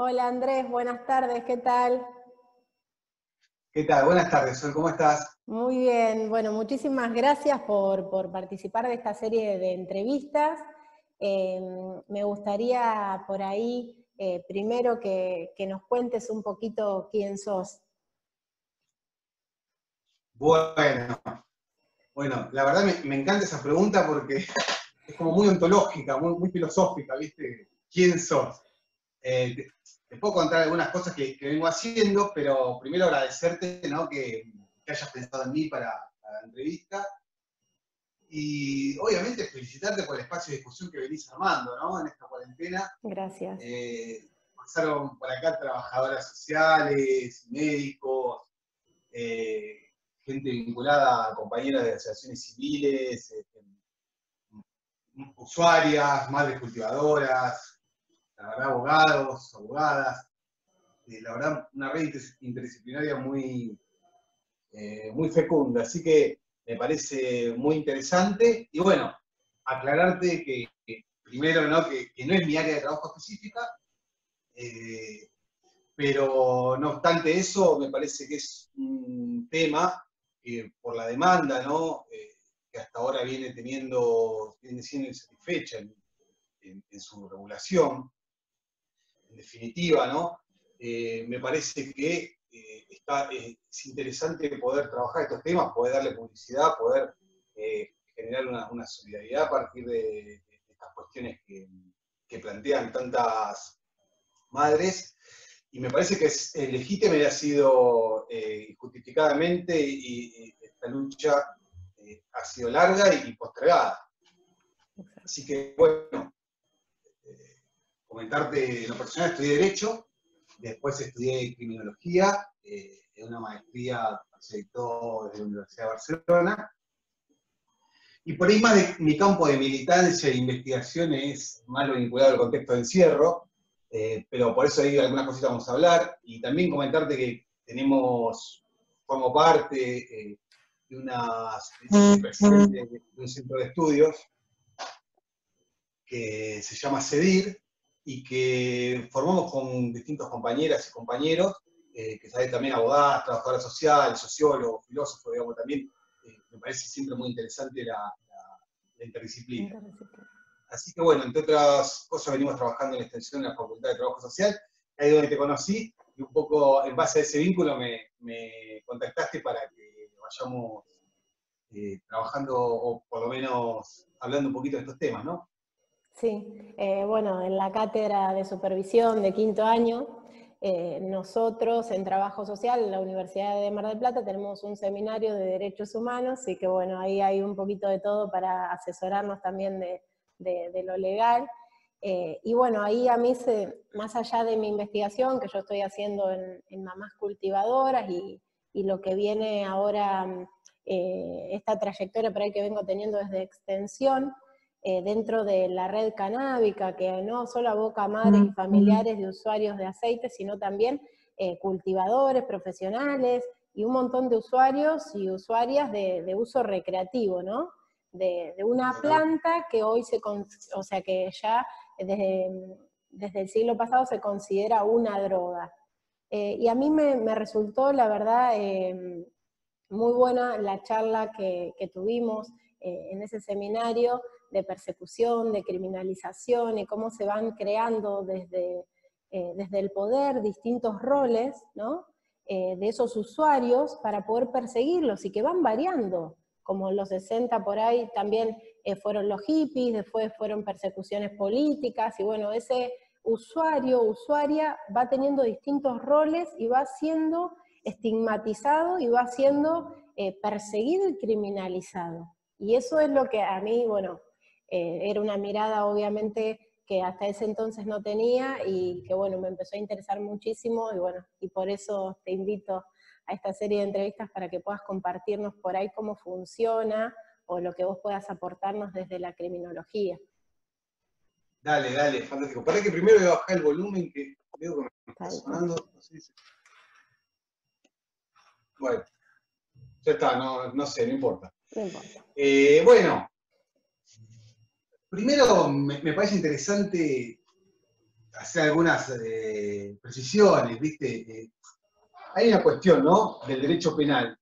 Hola Andrés, buenas tardes, ¿qué tal? ¿Qué tal? Buenas tardes, Sol, ¿cómo estás? Muy bien, bueno, muchísimas gracias por participar de esta serie de entrevistas. Eh, Me gustaría por ahí, primero que nos cuentes un poquito quién sos. Bueno, bueno, la verdad me encanta esa pregunta porque es como muy ontológica, muy filosófica, ¿viste? ¿Quién sos? Te puedo contar algunas cosas que vengo haciendo, pero primero agradecerte, ¿no? que hayas pensado en mí para la entrevista. Y obviamente felicitarte por el espacio de discusión que venís armando, ¿no? En esta cuarentena. Gracias. Pasaron por acá trabajadoras sociales, médicos, eh, gente vinculada a compañeras de asociaciones civiles, usuarias, madres cultivadoras, la verdad, abogados, abogadas, la verdad, una red interdisciplinaria muy fecunda. Así que me parece muy interesante. Y bueno, aclararte que primero, ¿no? Que no es mi área de trabajo específica, eh, pero no obstante eso, me parece que es un tema que por la demanda, ¿no? Que hasta ahora viene siendo insatisfecha en su regulación, en definitiva, ¿no? Me parece que es interesante poder trabajar estos temas, poder darle publicidad, poder generar una solidaridad a partir de estas cuestiones que plantean tantas madres. Y me parece que es legítima y ha sido justificadamente, y esta lucha ha sido larga y postergada. Así que, bueno, comentarte, en lo personal estudié Derecho, después estudié Criminología, en una maestría que se dictó desde la Universidad de Barcelona, y por ahí más de mi campo de militancia e investigación es más lo vinculado al contexto de encierro, pero por eso ahí algunas cositas vamos a hablar, y también comentarte que formo parte soy presidente de un centro de estudios que se llama CEDIR, y que formamos con distintos compañeras y compañeros, que saben también abogadas, trabajadoras sociales, sociólogos, filósofos, digamos, también. Me parece siempre muy interesante la interdisciplina. Así que bueno, entre otras cosas venimos trabajando en la extensión de la Facultad de Trabajo Social, ahí es donde te conocí, y un poco en base a ese vínculo me contactaste para que vayamos trabajando, o por lo menos hablando un poquito de estos temas, ¿no? Sí, bueno, en la cátedra de supervisión de quinto año, nosotros en Trabajo Social en la Universidad de Mar del Plata tenemos un seminario de derechos humanos, y que bueno, ahí hay un poquito de todo para asesorarnos también de lo legal. Y bueno, ahí a mí, más allá de mi investigación que yo estoy haciendo en mamás cultivadoras y lo que viene ahora, esta trayectoria por ahí que vengo teniendo desde extensión, dentro de la red canábica, que no solo aboca a madres y familiares de usuarios de aceite, sino también cultivadores, profesionales y un montón de usuarios y usuarias de uso recreativo, ¿no? De una planta que hoy o sea, que ya desde el siglo pasado se considera una droga. Y a mí me resultó, la verdad, muy buena la charla que tuvimos en ese seminario de persecución, de criminalización, y cómo se van creando desde el poder distintos roles, ¿no? De esos usuarios para poder perseguirlos, y que van variando, como en los 60 por ahí también fueron los hippies, después fueron persecuciones políticas, y bueno, ese usuario, usuaria va teniendo distintos roles y va siendo estigmatizado y va siendo perseguido y criminalizado. Y eso es lo que a mí, bueno, era una mirada obviamente que hasta ese entonces no tenía, y que bueno, me empezó a interesar muchísimo, y bueno, y por eso te invito a esta serie de entrevistas para que puedas compartirnos por ahí cómo funciona o lo que vos puedas aportarnos desde la criminología. Dale, dale, fantástico. Para que primero voy a bajar el volumen, que veo que me está sonando. No sé si... Bueno, ya está, no sé, no importa. No importa. Bueno, primero me parece interesante hacer algunas precisiones, ¿viste? Hay una cuestión, ¿no?, del derecho penal.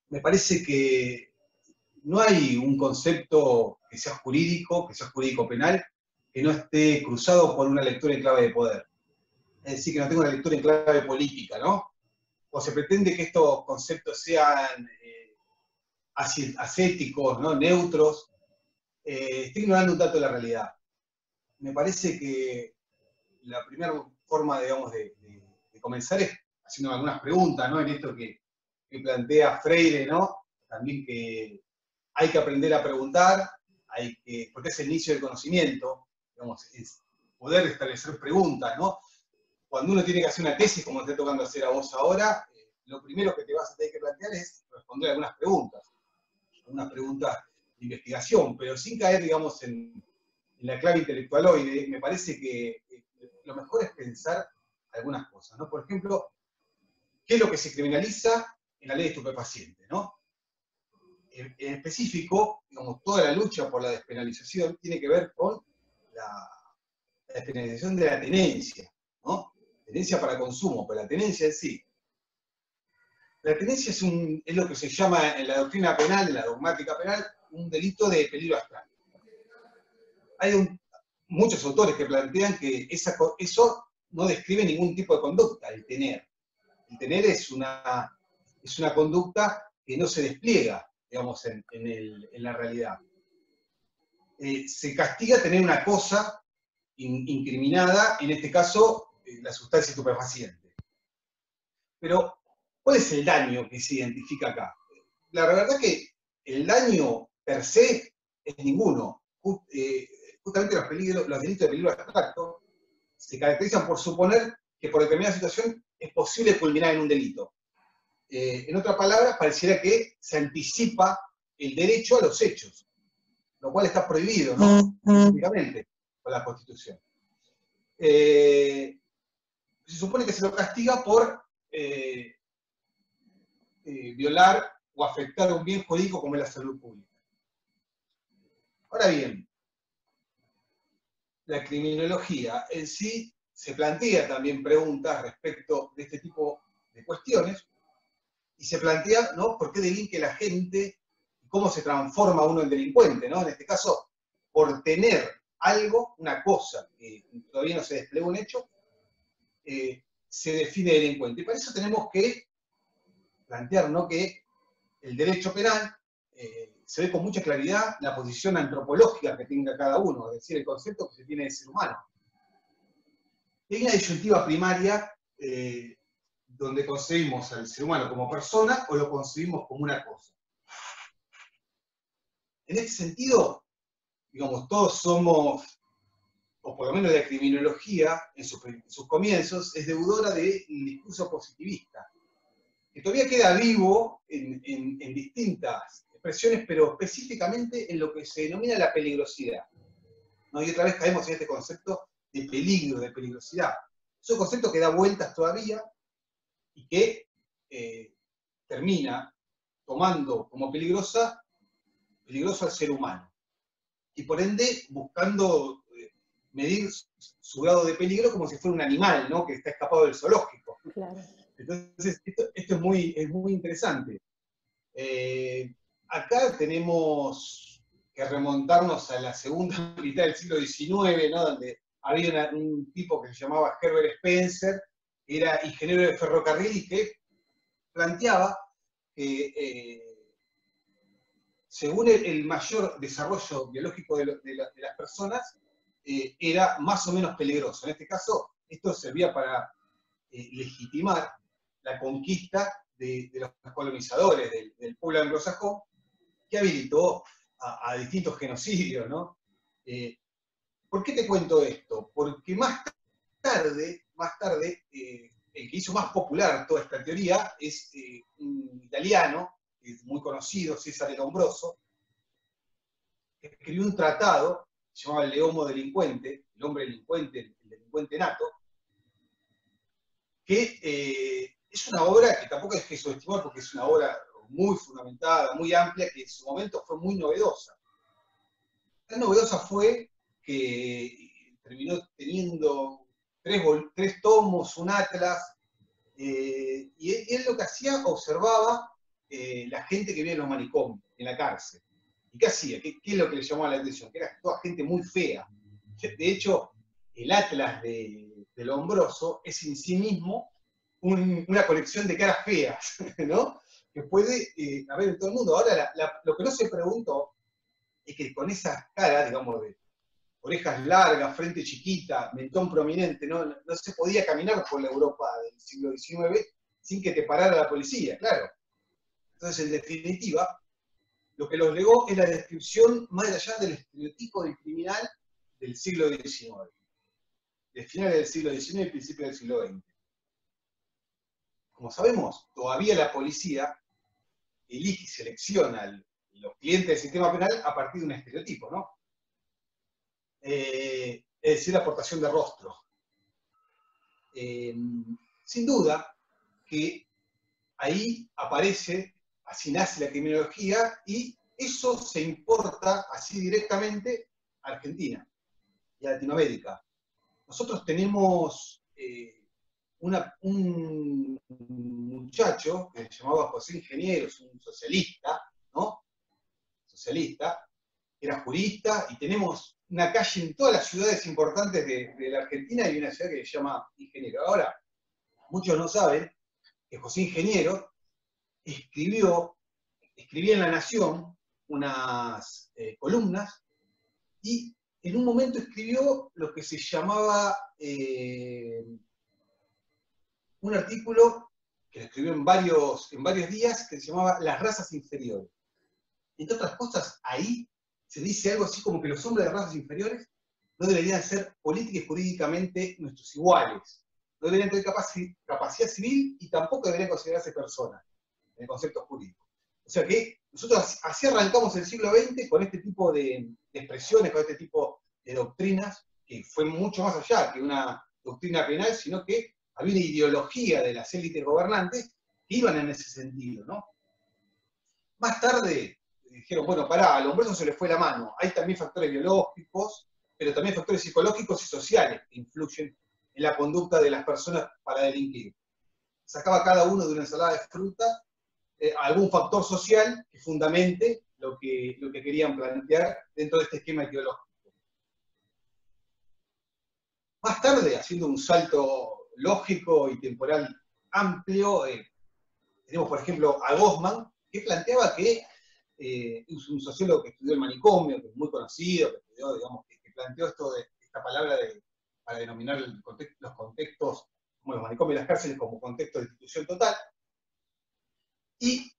Me parece que no hay un concepto que sea jurídico penal, que no esté cruzado por una lectura en clave de poder. Es decir, que no tenga una lectura en clave política, ¿no? O se pretende que estos conceptos sean ascéticos, ¿no?, neutros. Estoy ignorando un dato de la realidad. Me parece que la primera forma, digamos, de comenzar es haciendo algunas preguntas, ¿no?, en esto que plantea Freire, ¿no? También que hay que aprender a preguntar, porque es el inicio del conocimiento, digamos, es poder establecer preguntas, ¿no? Cuando uno tiene que hacer una tesis, como te está tocando hacer a vos ahora, lo primero que te vas a tener que plantear es responder algunas preguntas de investigación, pero sin caer, digamos, en la clave intelectualoide. Me parece que lo mejor es pensar algunas cosas, ¿no? Por ejemplo, ¿qué es lo que se criminaliza en la ley de estupefacientes, ¿no? En específico, digamos, toda la lucha por la despenalización tiene que ver con la despenalización de la tenencia, ¿no? Tenencia para consumo, pero la tenencia en sí. La tenencia es lo que se llama en la doctrina penal, en la dogmática penal, un delito de peligro abstracto. Hay muchos autores que plantean que eso no describe ningún tipo de conducta, el tener. El tener es una conducta que no se despliega, digamos, en la realidad. Se castiga tener una cosa incriminada, en este caso, la sustancia estupefaciente. Pero, ¿cuál es el daño que se identifica acá? La verdad es que el daño per se es ninguno. Justamente los delitos de peligro abstracto se caracterizan por suponer que por determinada situación es posible culminar en un delito. En otras palabras, pareciera que se anticipa el derecho a los hechos, lo cual está prohibido, ¿no?, específicamente por la Constitución. Se supone que se lo castiga por violar o afectar un bien jurídico como es la salud pública. Ahora bien, la criminología en sí se plantea también preguntas respecto de este tipo de cuestiones, y se plantea, ¿no?, por qué delinque la gente, cómo se transforma uno en delincuente, ¿no? En este caso, por tener algo, una cosa, que todavía no se desplegó un hecho, se define delincuente. Y para eso tenemos que plantear, ¿no?, que el derecho penal se ve con mucha claridad la posición antropológica que tenga cada uno, es decir, el concepto que se tiene de ser humano. Y hay una disyuntiva primaria donde concebimos al ser humano como persona o lo concebimos como una cosa. En este sentido, digamos, todos somos, o por lo menos la criminología, en sus comienzos, es deudora del discurso positivista, que todavía queda vivo en distintas expresiones, pero específicamente en lo que se denomina la peligrosidad, ¿no? Y otra vez caemos en este concepto de peligro, de peligrosidad. Es un concepto que da vueltas todavía y que termina tomando como peligroso al ser humano. Y por ende buscando medir su grado de peligro como si fuera un animal, ¿no?, que está escapado del zoológico. Claro. Entonces, esto es muy interesante. Acá tenemos que remontarnos a la segunda mitad del siglo XIX, ¿no?, donde había un tipo que se llamaba Herbert Spencer, que era ingeniero de ferrocarril y que planteaba que según el mayor desarrollo biológico de las personas, era más o menos peligroso. En este caso, esto servía para legitimar la conquista de los colonizadores del pueblo anglosajón, que habilitó a distintos genocidios, ¿no? ¿Por qué te cuento esto? Porque más tarde, el que hizo más popular toda esta teoría es un italiano, que es muy conocido, Cesare Lombroso, que escribió un tratado, se llamaba El Homo Delinquente, el hombre delincuente, el delincuente nato, que es una obra que tampoco es que subestimar porque es una obra muy fundamentada, muy amplia, que en su momento fue muy novedosa. Tan novedosa fue que terminó teniendo tres tomos, un atlas, y él lo que hacía, observaba la gente que vivía en los manicomios, en la cárcel. ¿Y qué hacía? ¿Qué es lo que le llamaba la atención? Que era toda gente muy fea. De hecho, el atlas de Lombroso es en sí mismo una colección de caras feas, ¿no? Que puede haber en todo el mundo. Ahora, lo que no se preguntó es que con esas caras, digamos, de orejas largas, frente chiquita, mentón prominente, no se podía caminar por la Europa del siglo XIX sin que te parara la policía, claro. Entonces, en definitiva, lo que los legó es la descripción más allá del estereotipo del criminal del siglo XIX, de finales del siglo XIX y principios del siglo XX. Como sabemos, todavía la policía elige y selecciona los clientes del sistema penal a partir de un estereotipo, ¿no? Es decir, la aportación de rostro. Sin duda que ahí aparece, así nace la criminología, y eso se importa así directamente a Argentina y a Latinoamérica. Nosotros tenemos un muchacho que se llamaba José Ingeniero, es un socialista, ¿no? Socialista, era jurista, y tenemos una calle en todas las ciudades importantes de la Argentina, y una ciudad que se llama Ingeniero. Ahora, muchos no saben que José Ingeniero escribía en La Nación unas columnas, y en un momento escribió lo que se llamaba un artículo que lo escribió en varios días, que se llamaba Las razas inferiores. Entre otras cosas, ahí se dice algo así como que los hombres de razas inferiores no deberían ser política y jurídicamente nuestros iguales, no deberían tener capacidad civil, y tampoco deberían considerarse personas en el concepto jurídico. O sea que nosotros así arrancamos el siglo XX con este tipo de expresiones, con este tipo de doctrinas, que fue mucho más allá que una doctrina penal, sino que había una ideología de las élites gobernantes que iban en ese sentido, ¿no? Más tarde dijeron, bueno, pará, al Lombroso se le fue la mano. Hay también factores biológicos, pero también factores psicológicos y sociales que influyen en la conducta de las personas para delinquir. Sacaba cada uno de una ensalada de fruta algún factor social que fundamente lo que querían plantear dentro de este esquema ideológico. Más tarde, haciendo un salto lógico y temporal amplio, tenemos por ejemplo a Goffman, que planteaba que es un sociólogo que estudió el manicomio, que es muy conocido, que estudió, digamos, que planteó esta palabra para denominar los contextos, como los manicomios y las cárceles, como contexto de institución total, y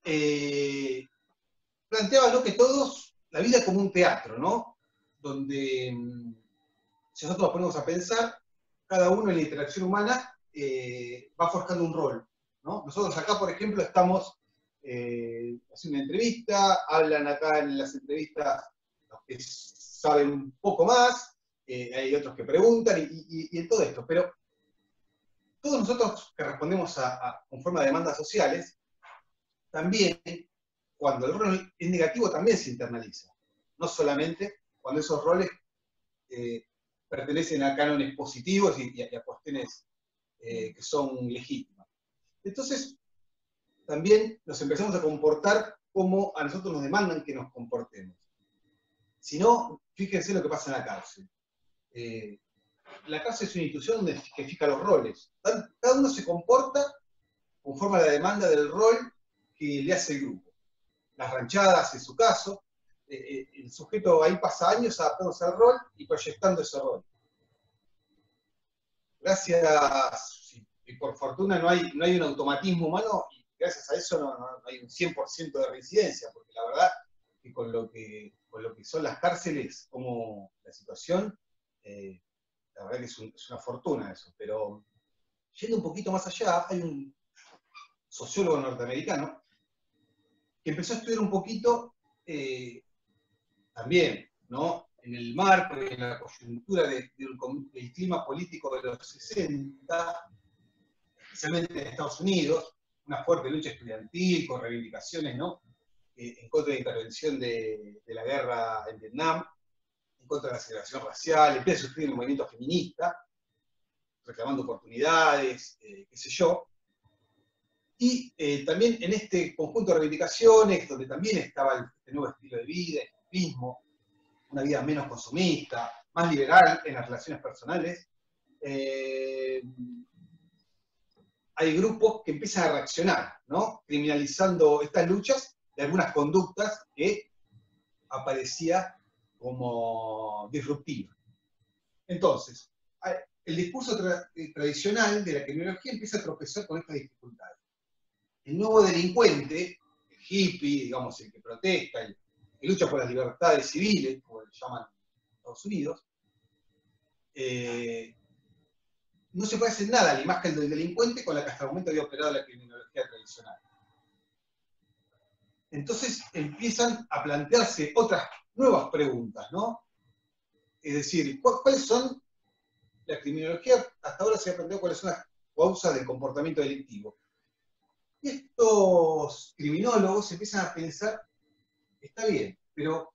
planteaba, ¿no?, que todos, la vida como un teatro, ¿no?, donde si nosotros nos ponemos a pensar, cada uno en la interacción humana va forjando un rol, ¿no? Nosotros acá, por ejemplo, estamos haciendo una entrevista, hablan acá en las entrevistas los que saben un poco más, hay otros que preguntan, y en todo esto, pero todos nosotros que respondemos con forma de demandas sociales, también, cuando el rol es negativo, también se internaliza. No solamente cuando esos roles pertenecen a cánones positivos y a cuestiones que son legítimas. Entonces, también nos empezamos a comportar como a nosotros nos demandan que nos comportemos. Si no, fíjense lo que pasa en la cárcel. La cárcel es una institución que fija los roles. Cada uno se comporta conforme a la demanda del rol que le hace el grupo. Las ranchadas, en su caso, el sujeto ahí pasa años adaptándose al rol y proyectando ese rol. Gracias, y por fortuna no hay un automatismo humano, y gracias a eso no hay un 100% de reincidencia, porque la verdad que con lo que son las cárceles, como la situación, la verdad que es una fortuna eso. Pero yendo un poquito más allá, hay un sociólogo norteamericano que empezó a estudiar un poquito también, ¿no?, en el marco y en la coyuntura del clima político de los 60, especialmente en Estados Unidos, una fuerte lucha estudiantil con reivindicaciones, ¿no?, en contra de la intervención de la guerra en Vietnam, en contra de la segregación racial, empieza a surgir el movimiento feminista, reclamando oportunidades, qué sé yo. Y también en este conjunto de reivindicaciones, donde también estaba este nuevo estilo de vida, el activismo, una vida menos consumista, más liberal en las relaciones personales, hay grupos que empiezan a reaccionar, ¿no? Criminalizando estas luchas de algunas conductas que aparecía como disruptivas. Entonces, el discurso tradicional de la criminología empieza a tropezar con estas dificultades. El nuevo delincuente, el hippie, digamos, el que protesta, el que lucha por las libertades civiles, como le llaman en Estados Unidos, no se parece en nada a la imagen del delincuente con la que hasta el momento había operado la criminología tradicional. Entonces empiezan a plantearse otras nuevas preguntas, ¿no? Es decir, ¿cuáles son? La criminología hasta ahora se ha planteado cuáles son las causas del comportamiento delictivo. Y estos criminólogos empiezan a pensar, está bien, pero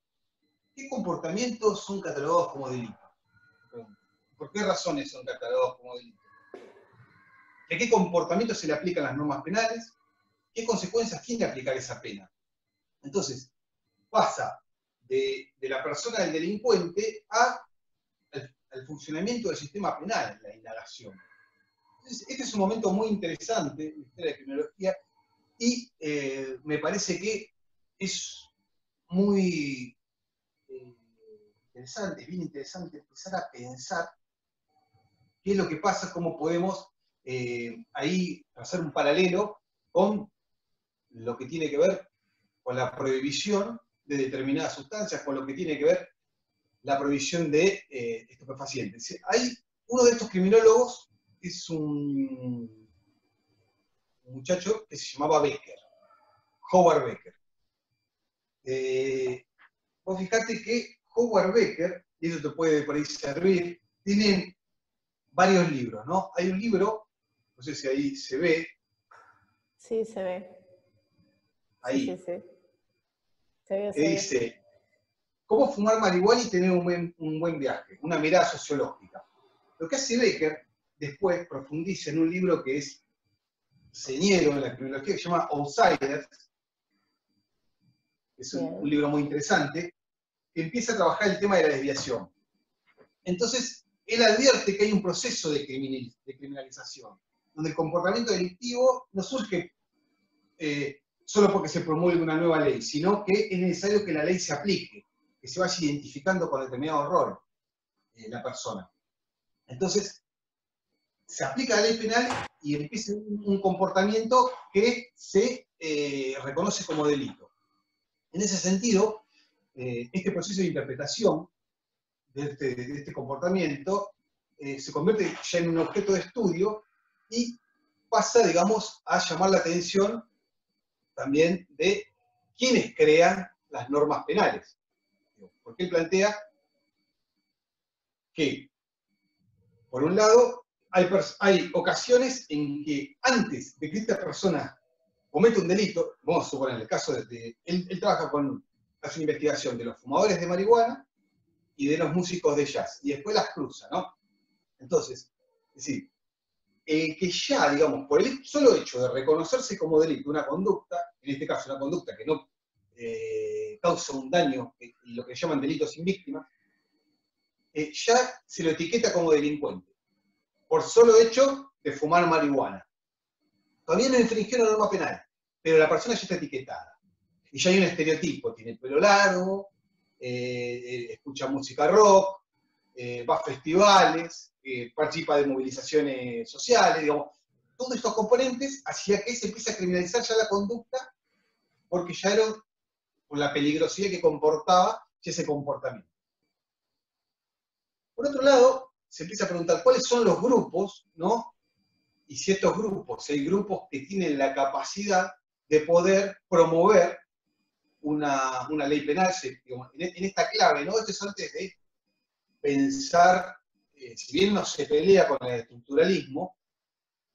¿qué comportamientos son catalogados como delitos? ¿Por qué razones son catalogados como delitos? ¿A qué comportamientos se le aplican las normas penales? ¿Qué consecuencias tiene aplicar esa pena? Entonces, pasa de la persona del delincuente al funcionamiento del sistema penal, la indagación. Entonces, este es un momento muy interesante en la historia de la criminología y me parece que es muy interesante, es bien interesante empezar a pensar qué es lo que pasa, cómo podemos ahí hacer un paralelo con lo que tiene que ver con la prohibición de determinadas sustancias, con lo que tiene que ver la prohibición de estupefacientes. Hay uno de estos criminólogos, es un muchacho que se llamaba Becker, Howard Becker. Vos fijate que Howard Becker, y eso te puede por ahí servir, tiene varios libros, ¿no? Hay un libro, no sé si ahí se ve. Sí, se ve. Ahí. Sí, sí, sí. Se ve, que dice, ¿cómo fumar marihuana y tener un buen viaje? Una mirada sociológica. Lo que hace Becker, después profundiza en un libro que es señero en la criminología, que se llama Outsiders, que es un libro muy interesante, que empieza a trabajar el tema de la desviación. Entonces, él advierte que hay un proceso de criminalización, donde el comportamiento delictivo no surge solo porque se promulgue una nueva ley, sino que es necesario que la ley se aplique, que se vaya identificando con determinado rol la persona. Entonces, se aplica la ley penal y empieza un comportamiento que se reconoce como delito. En ese sentido, este proceso de interpretación de este comportamiento se convierte ya en un objeto de estudio y pasa, digamos, a llamar la atención también de quienes crean las normas penales. Porque él plantea que, por un lado, hay ocasiones en que antes de que esta persona cometa un delito, vamos a suponer el caso de él trabaja hace una investigación de los fumadores de marihuana y de los músicos de jazz, y después las cruza, ¿no? Entonces, es decir, que ya, digamos, por el solo hecho de reconocerse como delito una conducta, en este caso una conducta que no causa un daño, lo que llaman delitos sin víctima, ya se lo etiqueta como delincuente, por solo hecho de fumar marihuana. Todavía no infringió la norma penal, pero la persona ya está etiquetada. Y ya hay un estereotipo, tiene el pelo largo, escucha música rock, va a festivales, participa de movilizaciones sociales, digamos. Todos estos componentes hacía que se empiece a criminalizar ya la conducta, porque ya era por la peligrosidad que comportaba ese comportamiento. Por otro lado, se empieza a preguntar cuáles son los grupos, ¿no? Y si estos grupos, si hay grupos que tienen la capacidad de poder promover una ley penal, digamos, en esta clave, ¿no? Esto es antes de pensar, si bien no se pelea con el estructuralismo,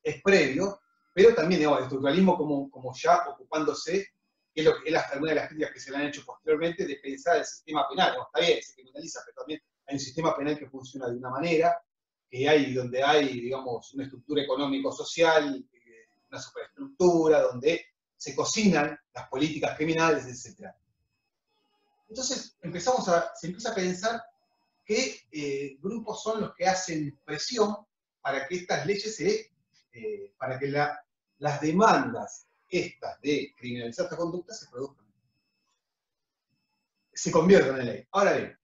es previo, pero también, digamos, el estructuralismo como ya ocupándose, que es alguna de las críticas que se le han hecho posteriormente, de pensar el sistema penal, ¿no? Está bien, se criminaliza, pero también hay un sistema penal que funciona de una manera, donde hay, digamos, una estructura económico-social, una superestructura, donde se cocinan las políticas criminales, etc. Entonces se empieza a pensar qué grupos son los que hacen presión para que estas leyes para que las demandas estas de criminalizar esta conducta se produzcan, se conviertan en ley. Ahora bien,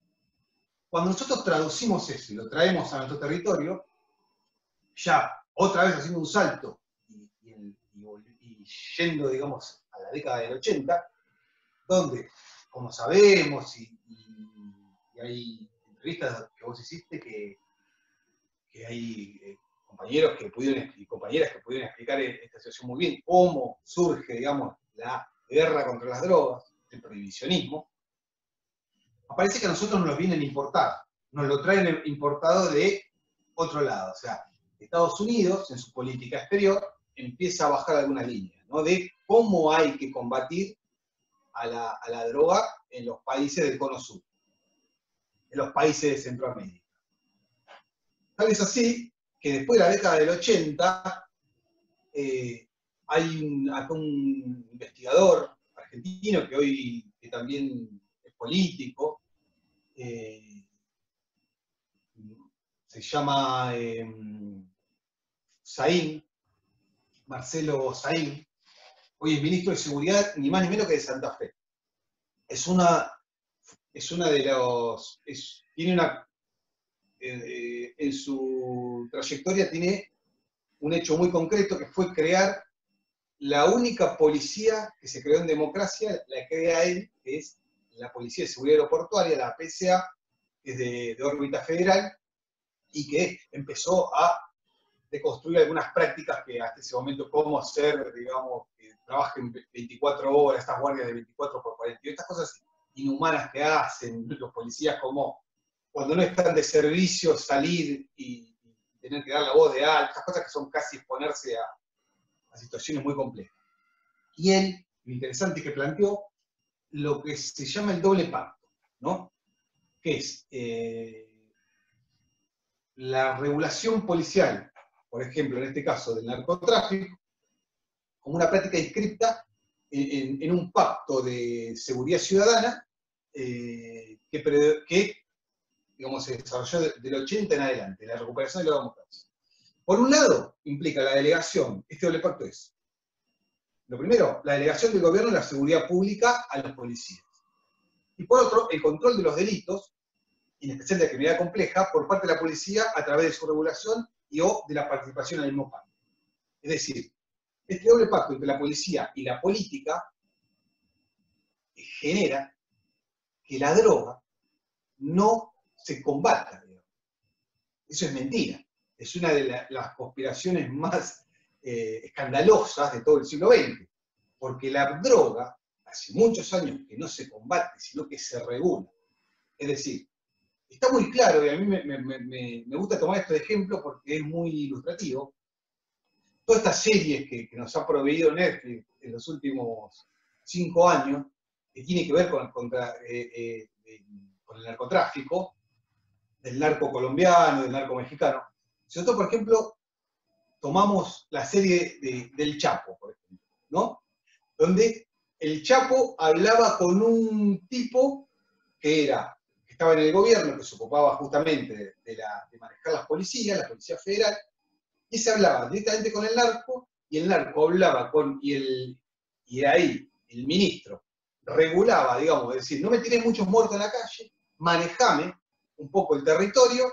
cuando nosotros traducimos eso y lo traemos a nuestro territorio, ya otra vez haciendo un salto y yendo, digamos, a la década del 80, donde, como sabemos, y hay entrevistas que vos hiciste que hay compañeros y compañeras que pudieron explicar esta situación muy bien, cómo surge, digamos, la guerra contra las drogas, el prohibicionismo, aparece que a nosotros nos lo vienen importados, nos lo traen importado de otro lado. O sea, Estados Unidos, en su política exterior, empieza a bajar alguna línea, ¿no? De cómo hay que combatir a la droga en los países del Cono Sur, en los países de Centroamérica. Tal es así que después de la década del 80, hay un investigador argentino que hoy también es político, se llama Saín, Marcelo Saín, hoy es ministro de Seguridad, ni más ni menos que de Santa Fe. En su trayectoria tiene un hecho muy concreto que fue crear la única policía que se creó en democracia, la crea él, que es la Policía de Seguridad Aeroportuaria, la PSA, que es de órbita federal, y que empezó a deconstruir algunas prácticas que hasta ese momento, cómo hacer, digamos, que trabajen 24 horas, estas guardias de 24 por 48, estas cosas inhumanas que hacen los policías, como cuando no están de servicio salir y tener que dar la voz de alta, estas cosas que son casi exponerse a situaciones muy complejas. Y él, lo interesante es que planteó lo que se llama el doble pacto, ¿no? Que es la regulación policial, por ejemplo, en este caso del narcotráfico, como una práctica inscripta en un pacto de seguridad ciudadana que digamos, se desarrolló del 80 en adelante, la recuperación de la democracia. Por un lado, implica la delegación, este doble pacto es, lo primero, la delegación del gobierno de la seguridad pública a los policías. Y por otro, el control de los delitos, en especial de la criminalidad compleja, por parte de la policía a través de su regulación o de la participación en el mismo pacto. Es decir, este doble pacto entre la policía y la política genera que la droga no se combata. Eso es mentira. Es una de las conspiraciones más escandalosas de todo el siglo XX. Porque la droga, hace muchos años que no se combate, sino que se regula. Es decir, está muy claro, y a mí me gusta tomar este ejemplo porque es muy ilustrativo. Todas estas series que nos ha proveído Netflix en los últimos 5 años, que tiene que ver con el narcotráfico, del narco colombiano, del narco mexicano. Si nosotros, por ejemplo, tomamos la serie del Chapo, por ejemplo, ¿no? Donde el Chapo hablaba con un tipo que estaba en el gobierno, que se ocupaba justamente de manejar las policías, la Policía Federal, y se hablaba directamente con el narco, y el narco hablaba y ahí el ministro regulaba, digamos, es decir, no me tiré muchos muertos en la calle, manejame un poco el territorio,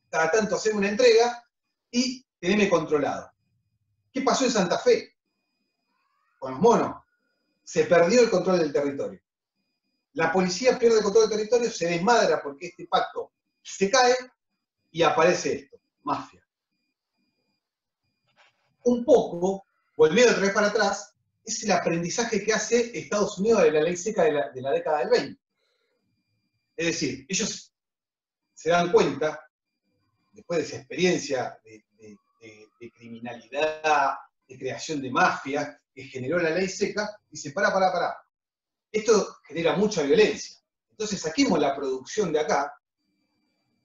cada tanto haceme una entrega y teneme controlado. ¿Qué pasó en Santa Fe? Con los monos. Se perdió el control del territorio. La policía pierde el control del territorio, se desmadra porque este pacto se cae y aparece esto, mafia. Un poco, volviendo otra vez para atrás, es el aprendizaje que hace Estados Unidos de la ley seca de la década del 20. Es decir, ellos se dan cuenta, después de esa experiencia de criminalidad, de creación de mafias que generó la ley seca, y dice, pará. Esto genera mucha violencia. Entonces saquemos la producción de acá,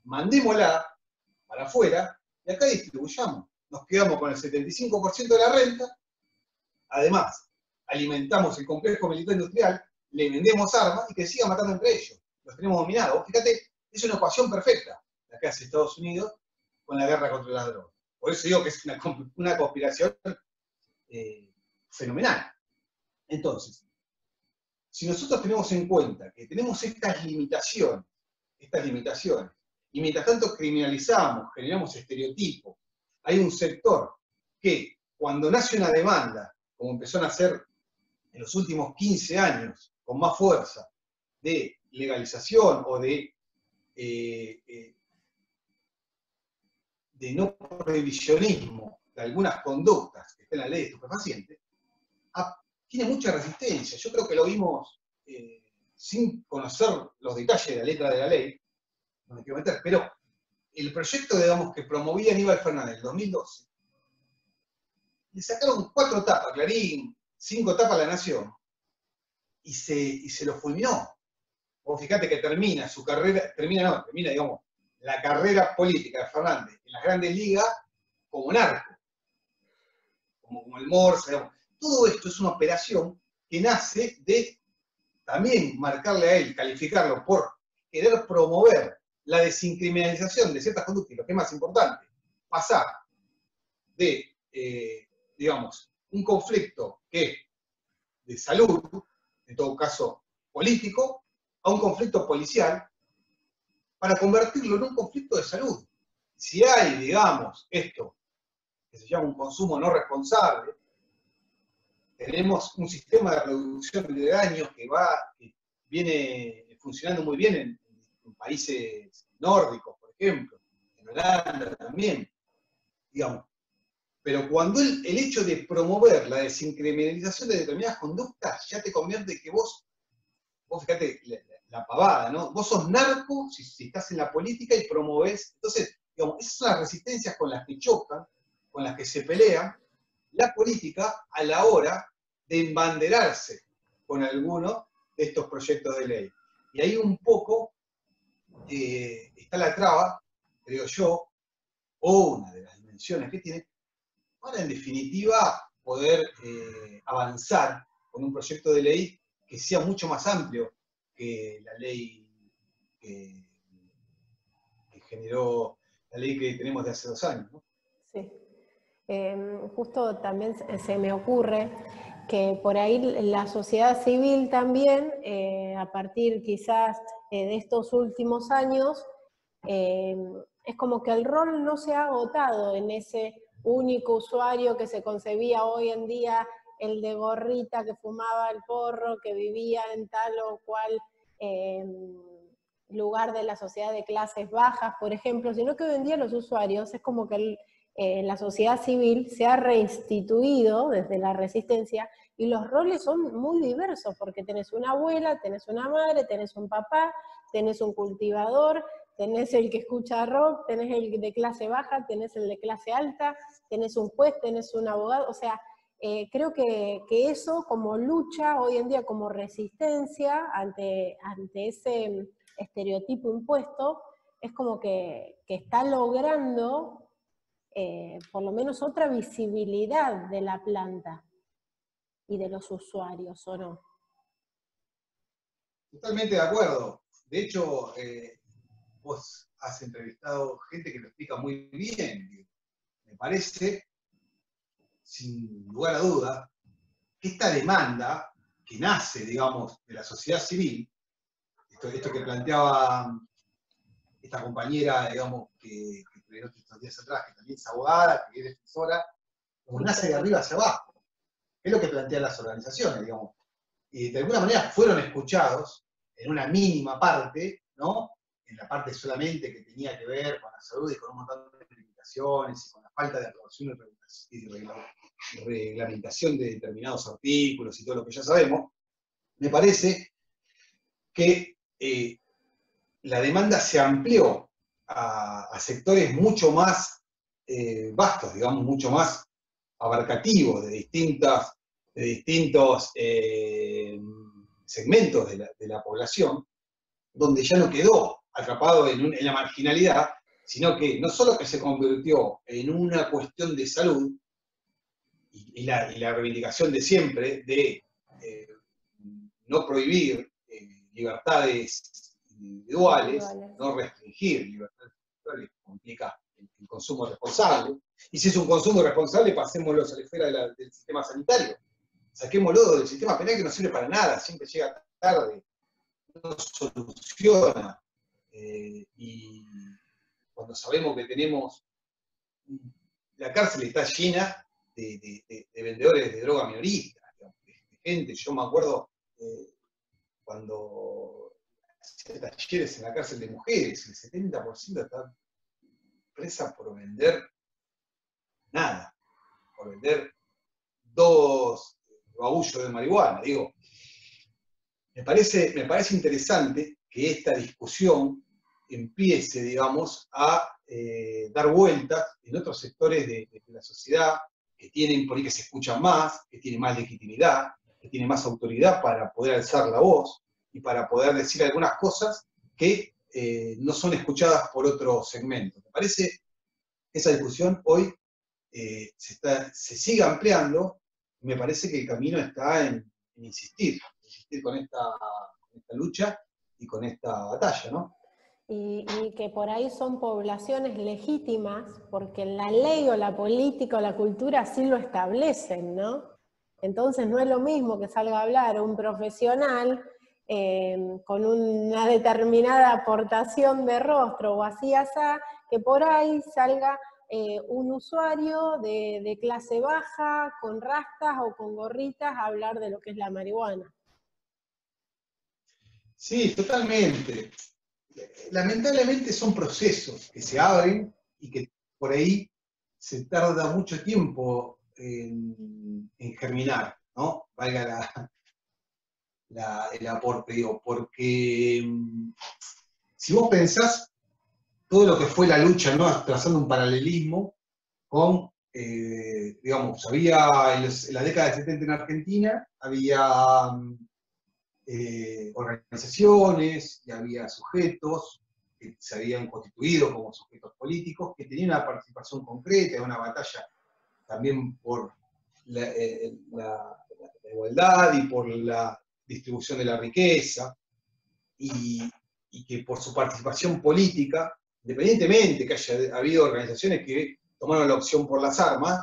mandémosla para afuera y acá distribuyamos. Nos quedamos con el 75% de la renta, además alimentamos el complejo militar industrial, le vendemos armas y que siga matando entre ellos. Los tenemos dominados. Fíjate, es una ecuación perfecta la que hace Estados Unidos con la guerra contra la droga. Por eso digo que es una conspiración fenomenal. Entonces, si nosotros tenemos en cuenta que tenemos estas limitaciones, y mientras tanto criminalizamos, generamos estereotipos, hay un sector que cuando nace una demanda, como empezó a nacer en los últimos 15 años, con más fuerza, de legalización o de no prohibicionismo de algunas conductas que están en la ley de estupefacientes, tiene mucha resistencia. Yo creo que lo vimos sin conocer los detalles de la letra de la ley, no me quiero meter, pero el proyecto, digamos, que promovía Aníbal Fernández en el 2012, le sacaron 4 tapas, Clarín, 5 tapas a La Nación, y se lo fulminó. Vos fijate que termina su carrera, digamos, la carrera política de Fernández en las grandes ligas como narco, como el Morsa, digamos. Todo esto es una operación que nace de también marcarle a él, calificarlo por querer promover la desincriminalización de ciertas conductas, y lo que es más importante, pasar de, digamos, un conflicto que es de salud, en todo caso político, a un conflicto policial, para convertirlo en un conflicto de salud. Si hay, digamos, esto que se llama un consumo no responsable, tenemos un sistema de reducción de daños que viene funcionando muy bien en países nórdicos, por ejemplo, en Holanda también, digamos. Pero cuando el hecho de promover la desincriminalización de determinadas conductas ya te convierte en que vos fíjate la pavada, ¿no? Vos sos narco si estás en la política y promovés. Entonces, digamos, esas son las resistencias con las que chocan, con las que se pelea la política a la hora de embanderarse con alguno de estos proyectos de ley. Y ahí un poco está la traba, creo yo, o una de las dimensiones que tiene, para en definitiva poder avanzar con un proyecto de ley que sea mucho más amplio que la ley que generó, la ley que tenemos de hace 2 años, ¿no? Sí. Justo también se me ocurre que por ahí la sociedad civil también, a partir quizás de estos últimos años, es como que el rol no se ha agotado en ese único usuario que se concebía hoy en día, el de gorrita que fumaba el porro, que vivía en tal o cual lugar de la sociedad de clases bajas, por ejemplo, sino que hoy en día los usuarios es como que la sociedad civil se ha reinstituido desde la resistencia y los roles son muy diversos, porque tenés una abuela, tenés una madre, tenés un papá, tenés un cultivador, tenés el que escucha rock, tenés el de clase baja, tenés el de clase alta, tenés un juez, tenés un abogado, o sea, creo que eso como lucha hoy en día, como resistencia ante ese estereotipo impuesto, es como que está logrando por lo menos otra visibilidad de la planta y de los usuarios, ¿o no? Totalmente de acuerdo. De hecho, vos has entrevistado gente que lo explica muy bien. Me parece, sin lugar a duda, que esta demanda que nace, digamos, de la sociedad civil, esto que planteaba esta compañera, digamos, que estuvieron estos días atrás, que también es abogada, que es defensora, como nace de arriba hacia abajo. Es lo que plantean las organizaciones, digamos. Y de alguna manera fueron escuchados en una mínima parte, ¿no? En la parte solamente que tenía que ver con la salud y con un montón de limitaciones y con la falta de aprobación y reglamentación de determinados artículos y todo lo que ya sabemos. Me parece que la demanda se amplió a sectores mucho más vastos, digamos, mucho más abarcativos, de distintos segmentos de la población, donde ya no quedó atrapado en la marginalidad, sino que no solo que se convirtió en una cuestión de salud, y la reivindicación de siempre de no prohibir libertades individuales, no restringir libertades individuales, que implica el consumo responsable. Y si es un consumo irresponsable, pasémoslo a la esfera del sistema sanitario. Saquémoslo del sistema penal, que no sirve para nada, siempre llega tarde, no soluciona. Y cuando sabemos que tenemos, la cárcel está llena de vendedores de droga minoristas, de gente. Yo me acuerdo cuando hacía talleres en la cárcel de mujeres, el 70% está presa por vender nada, por vender 2 bagullos de marihuana. Digo, me parece interesante que esta discusión empiece, digamos, a dar vueltas en otros sectores de la sociedad que tienen, por ahí que se escuchan más, que tienen más legitimidad, que tienen más autoridad para poder alzar la voz y para poder decir algunas cosas que no son escuchadas por otros segmentos. Me parece que esa discusión hoy se sigue ampliando. Me parece que el camino está en insistir con esta lucha y con esta batalla, ¿no? Y que por ahí son poblaciones legítimas, porque la ley o la política o la cultura así lo establecen, ¿no? Entonces no es lo mismo que salga a hablar un profesional con una determinada aportación de rostro o así, que por ahí salga un usuario de clase baja, con rastas o con gorritas, a hablar de lo que es la marihuana. Sí, totalmente. Lamentablemente son procesos que se abren y que por ahí se tarda mucho tiempo en germinar, ¿no? Valga el aporte, digo, porque si vos pensás todo lo que fue la lucha, ¿no? Trazando un paralelismo con, digamos, había en la década del 70 en Argentina, había organizaciones y había sujetos que se habían constituido como sujetos políticos, que tenían una participación concreta, una batalla también por la igualdad y por la distribución de la riqueza, y que por su participación política, independientemente que haya habido organizaciones que tomaron la opción por las armas,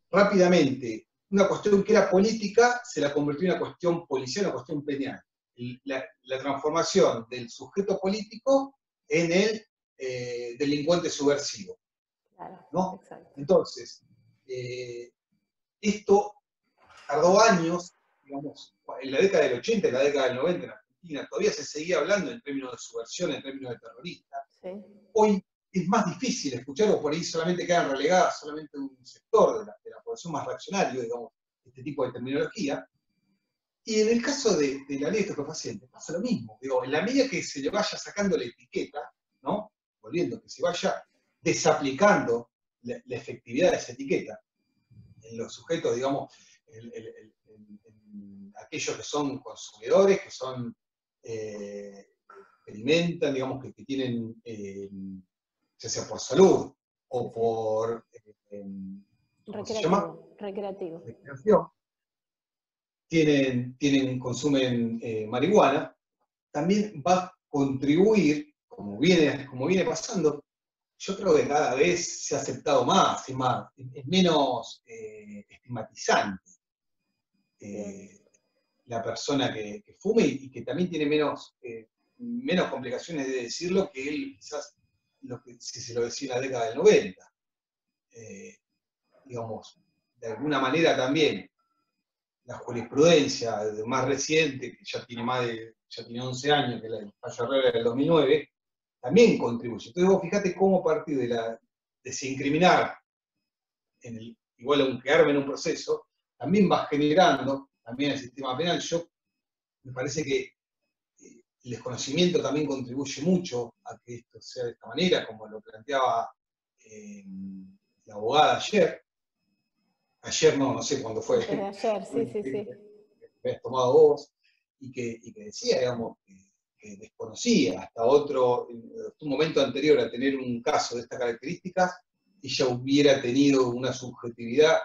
rápidamente una cuestión que era política se la convirtió en una cuestión policial, una cuestión penal. La transformación del sujeto político en el delincuente subversivo. Claro, ¿no? exacto. Entonces, esto tardó años, digamos, en la década del 80, en la década del 90 en Argentina, todavía se seguía hablando en términos de subversión, en términos de terrorista. Sí. Hoy es más difícil escucharlo, por ahí solamente quedan relegadas solamente un sector de la población más reaccionario, digamos, este tipo de terminología. Y en el caso de la ley de estupefacientes pasa lo mismo. Digo, en la medida que se le vaya sacando la etiqueta, ¿no? Volviendo, que se vaya desaplicando la efectividad de esa etiqueta en los sujetos, digamos, aquellos que son consumidores, que son experimentan, digamos, que tienen, ya sea por salud o por ¿cómo se llama? Recreativo. Recreación, consumen marihuana, también va a contribuir, como viene pasando. Yo creo que cada vez se ha aceptado más, es menos estigmatizante la persona que fume, y que también tiene menos complicaciones de decirlo que él quizás si se lo decía en la década del 90. Digamos, de alguna manera también la jurisprudencia más reciente, que ya tiene 11 años, que es el fallo Herrera del 2009, también contribuye. Entonces vos fíjate cómo a partir de desincriminar, igual aunque armen un proceso, también va generando, también el sistema penal. Me parece que el desconocimiento también contribuye mucho a que esto sea de esta manera, como lo planteaba la abogada ayer. Ayer no sé cuándo fue. Ayer, sí. Que habías tomado vos, y que decía, digamos, que que desconocía hasta un momento anterior a tener un caso de estas características, ella hubiera tenido una subjetividad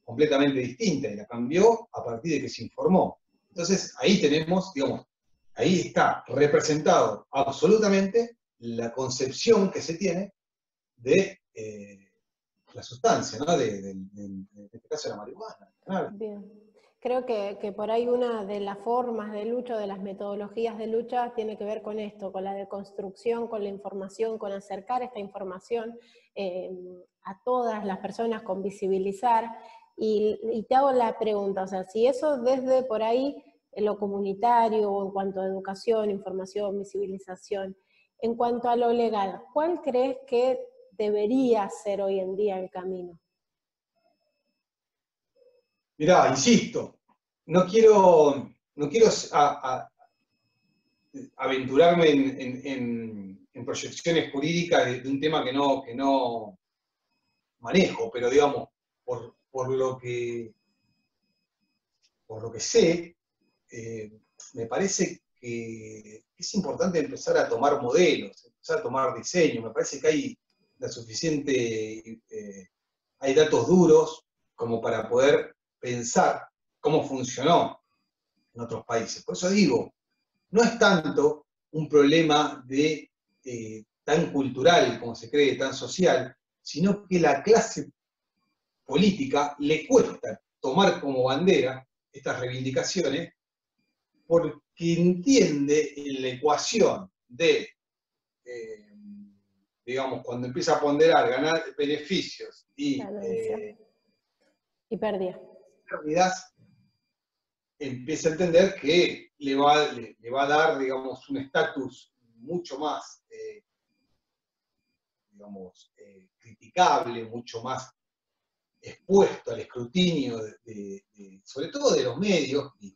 completamente distinta y la cambió a partir de que se informó. Entonces ahí tenemos, digamos, ahí está representado absolutamente la concepción que se tiene de la sustancia, ¿no? En este caso de la marihuana. Bien. Creo que por ahí una de las formas de lucha, de las metodologías de lucha, tiene que ver con esto, con la deconstrucción, con la información, con acercar esta información a todas las personas, con visibilizar. Y te hago la pregunta, o sea, si eso desde por ahí, en lo comunitario, o en cuanto a educación, información, visibilización, en cuanto a lo legal, ¿cuál crees que debería ser hoy en día el camino? Mirá, insisto, no quiero aventurarme en proyecciones jurídicas de un tema que no manejo, pero digamos, por lo que sé, me parece que es importante empezar a tomar modelos, empezar a tomar diseño. Me parece que hay hay datos duros como para poder pensar cómo funcionó en otros países. Por eso digo, no es tanto un problema tan cultural como se cree, tan social, sino que la clase política le cuesta tomar como bandera estas reivindicaciones porque entiende en la ecuación de, digamos, cuando empieza a ponderar ganar beneficios y pérdidas, empieza a entender que le va a dar, digamos, un estatus mucho más, digamos, criticable, mucho más expuesto al escrutinio, sobre todo de los medios, que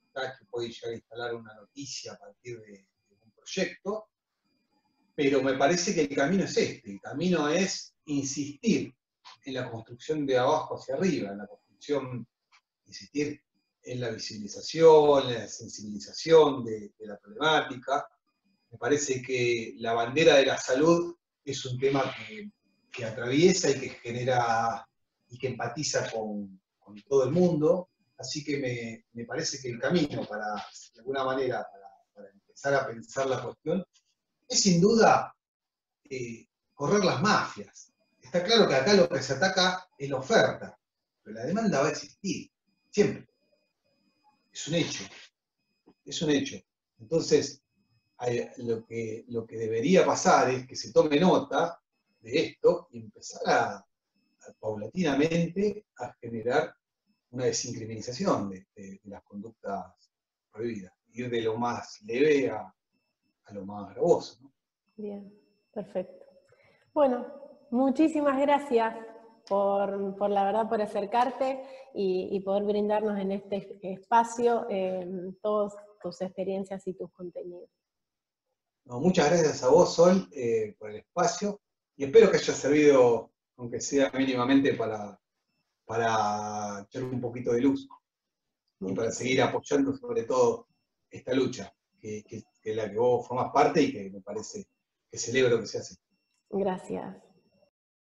puede llegar a instalar una noticia a partir de un proyecto, pero me parece que el camino es este, el camino es insistir en la construcción de abajo hacia arriba, en la construcción, insistir en la visibilización, en la sensibilización de la problemática. Me parece que la bandera de la salud es un tema que atraviesa y que genera y que empatiza con todo el mundo, así que me parece que el camino de alguna manera, para empezar a pensar la cuestión, es sin duda correr las mafias. Está claro que acá lo que se ataca es la oferta, pero la demanda va a existir, siempre. Es un hecho, es un hecho. Entonces, lo que debería pasar es que se tome nota de esto y empezar paulatinamente a generar una desincriminalización de las conductas prohibidas, ir de lo más leve a lo más gravoso, ¿no? Bien, perfecto. Bueno, muchísimas gracias por la verdad, por acercarte y poder brindarnos en este espacio todas tus experiencias y tus contenidos. No, muchas gracias a vos, Sol, por el espacio, y espero que haya servido, aunque sea mínimamente, para echar un poquito de luz y para seguir apoyando sobre todo esta lucha, que es la que vos formás parte y que me parece que celebro que se hace. Gracias.